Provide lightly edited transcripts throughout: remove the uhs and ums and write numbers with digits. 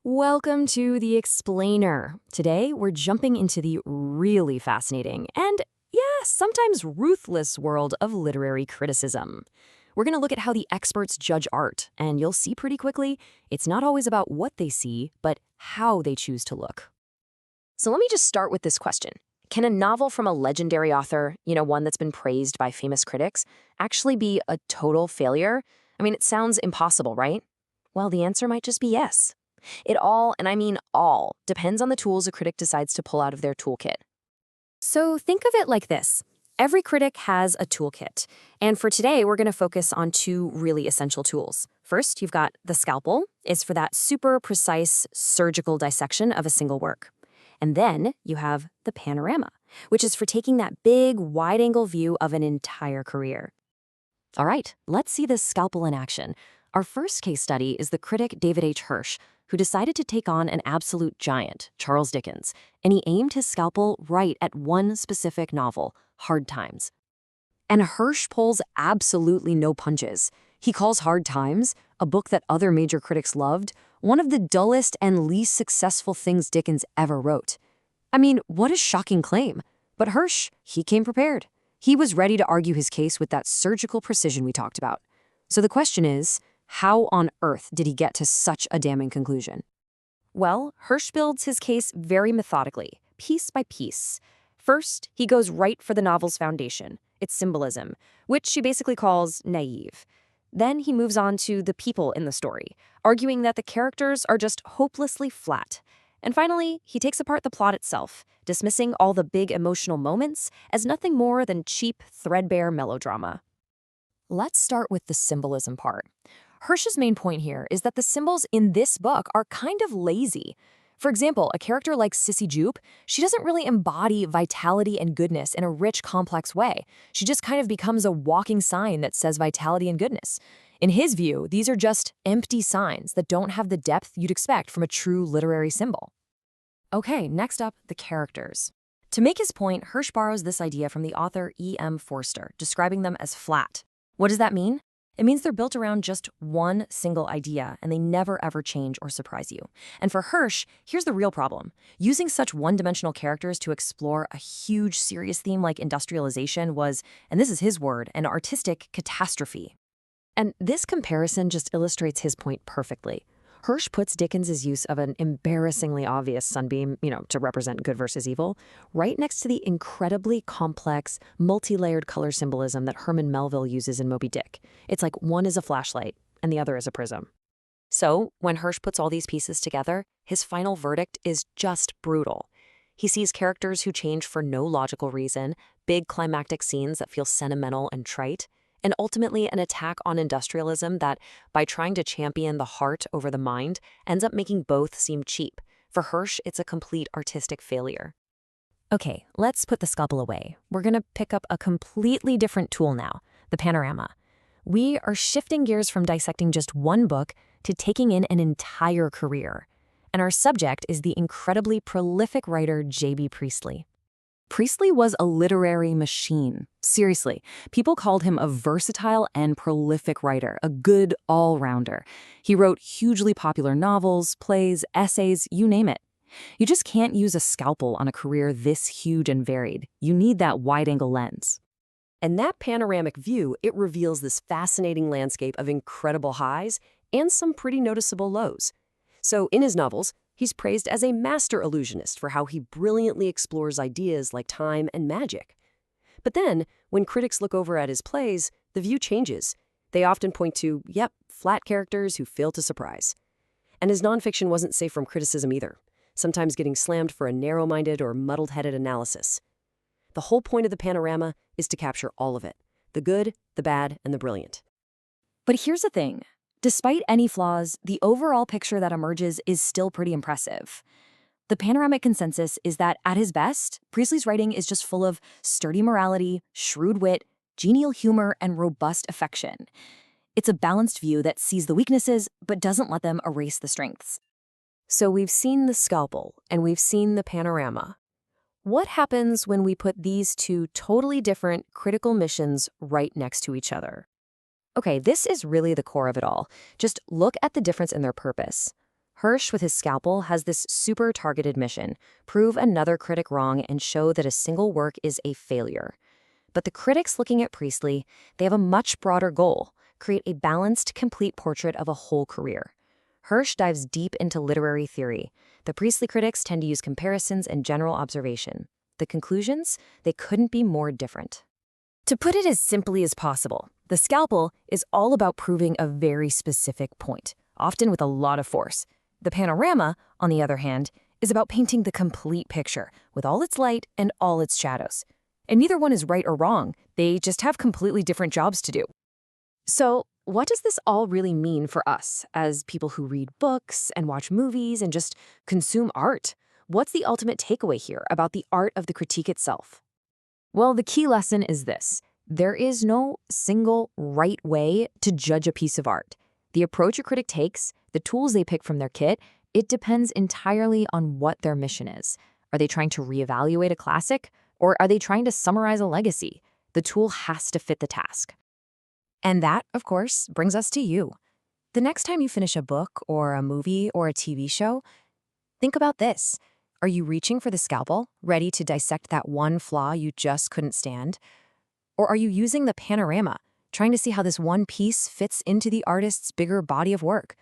Welcome to The Explainer. Today, we're jumping into the really fascinating and, yeah, sometimes ruthless world of literary criticism. We're going to look at how the experts judge art, and you'll see pretty quickly it's not always about what they see, but how they choose to look. So let me just start with this question. Can a novel from a legendary author, one that's been praised by famous critics, actually be a total failure? I mean, it sounds impossible, right? Well, the answer might just be yes. It all, and I mean all, depends on the tools a critic decides to pull out of their toolkit. So think of it like this. Every critic has a toolkit. And for today, we're going to focus on two really essential tools. First, you've got the scalpel. It's for that super precise surgical dissection of a single work. And then you have the panorama, which is for taking that big, wide-angle view of an entire career. All right, let's see this scalpel in action. Our first case study is the critic David H. Hirsch, who decided to take on an absolute giant, Charles Dickens, and he aimed his scalpel right at one specific novel, Hard Times. And Hirsch pulls absolutely no punches. He calls Hard Times, a book that other major critics loved, one of the dullest and least successful things Dickens ever wrote. I mean, what a shocking claim. But Hirsch, he came prepared. He was ready to argue his case with that surgical precision we talked about. So the question is, how on earth did he get to such a damning conclusion? Well, Hirsch builds his case very methodically, piece by piece. First, he goes right for the novel's foundation, its symbolism, which she basically calls naive. Then he moves on to the people in the story, arguing that the characters are just hopelessly flat. And finally, he takes apart the plot itself, dismissing all the big emotional moments as nothing more than cheap, threadbare melodrama. Let's start with the symbolism part. Hirsch's main point here is that the symbols in this book are kind of lazy. For example, a character like Sissy Jupe, she doesn't really embody vitality and goodness in a rich, complex way. She just kind of becomes a walking sign that says vitality and goodness. In his view, these are just empty signs that don't have the depth you'd expect from a true literary symbol. Okay, next up, the characters. To make his point, Hirsch borrows this idea from the author E.M. Forster, describing them as flat. What does that mean? It means they're built around just one single idea, and they never ever change or surprise you. And for Hirsch, here's the real problem. Using such one-dimensional characters to explore a huge, serious theme like industrialization was, and this is his word, an artistic catastrophe. And this comparison just illustrates his point perfectly. Hirsch puts Dickens's use of an embarrassingly obvious sunbeam, to represent good versus evil, right next to the incredibly complex, multi-layered color symbolism that Herman Melville uses in Moby Dick. It's like one is a flashlight and the other is a prism. So, when Hirsch puts all these pieces together, his final verdict is just brutal. He sees characters who change for no logical reason, big climactic scenes that feel sentimental and trite, and ultimately an attack on industrialism that, by trying to champion the heart over the mind, ends up making both seem cheap. For Hirsch, it's a complete artistic failure. Okay, let's put the scalpel away. We're going to pick up a completely different tool now, the panorama. We are shifting gears from dissecting just one book to taking in an entire career. And our subject is the incredibly prolific writer J.B. Priestley. Priestley was a literary machine. Seriously, people called him a versatile and prolific writer, a good all-rounder. He wrote hugely popular novels, plays, essays, you name it. You just can't use a scalpel on a career this huge and varied. You need that wide-angle lens. And that panoramic view, it reveals this fascinating landscape of incredible highs and some pretty noticeable lows. So in his novels, he's praised as a master illusionist for how he brilliantly explores ideas like time and magic. But then, when critics look over at his plays, the view changes. They often point to, flat characters who fail to surprise. And his nonfiction wasn't safe from criticism either, sometimes getting slammed for a narrow-minded or muddled-headed analysis. The whole point of the panorama is to capture all of it, the good, the bad, and the brilliant. But here's the thing. Despite any flaws, the overall picture that emerges is still pretty impressive. The panoramic consensus is that, at his best, Priestley's writing is just full of sturdy morality, shrewd wit, genial humor, and robust affection. It's a balanced view that sees the weaknesses, but doesn't let them erase the strengths. So we've seen the scalpel, and we've seen the panorama. What happens when we put these two totally different critical missions right next to each other? Okay, this is really the core of it all. Just look at the difference in their purpose. Hirsch, with his scalpel, has this super targeted mission: prove another critic wrong and show that a single work is a failure. But the critics looking at Priestley, they have a much broader goal: create a balanced, complete portrait of a whole career. Hirsch dives deep into literary theory. The Priestley critics tend to use comparisons and general observation. The conclusions? They couldn't be more different. To put it as simply as possible, the scalpel is all about proving a very specific point, often with a lot of force. The panorama, on the other hand, is about painting the complete picture, with all its light and all its shadows. And neither one is right or wrong, they just have completely different jobs to do. So, what does this all really mean for us, as people who read books and watch movies and just consume art? What's the ultimate takeaway here about the art of the critique itself? Well, the key lesson is this: there is no single right way to judge a piece of art. The approach a critic takes, the tools they pick from their kit, it depends entirely on what their mission is. Are they trying to reevaluate a classic, or are they trying to summarize a legacy? The tool has to fit the task. And that, of course, brings us to you. The next time you finish a book or a movie or a TV show, think about this. Are you reaching for the scalpel, ready to dissect that one flaw you just couldn't stand? Or are you using the panorama, trying to see how this one piece fits into the artist's bigger body of work?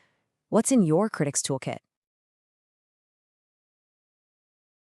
What's in your critic's toolkit?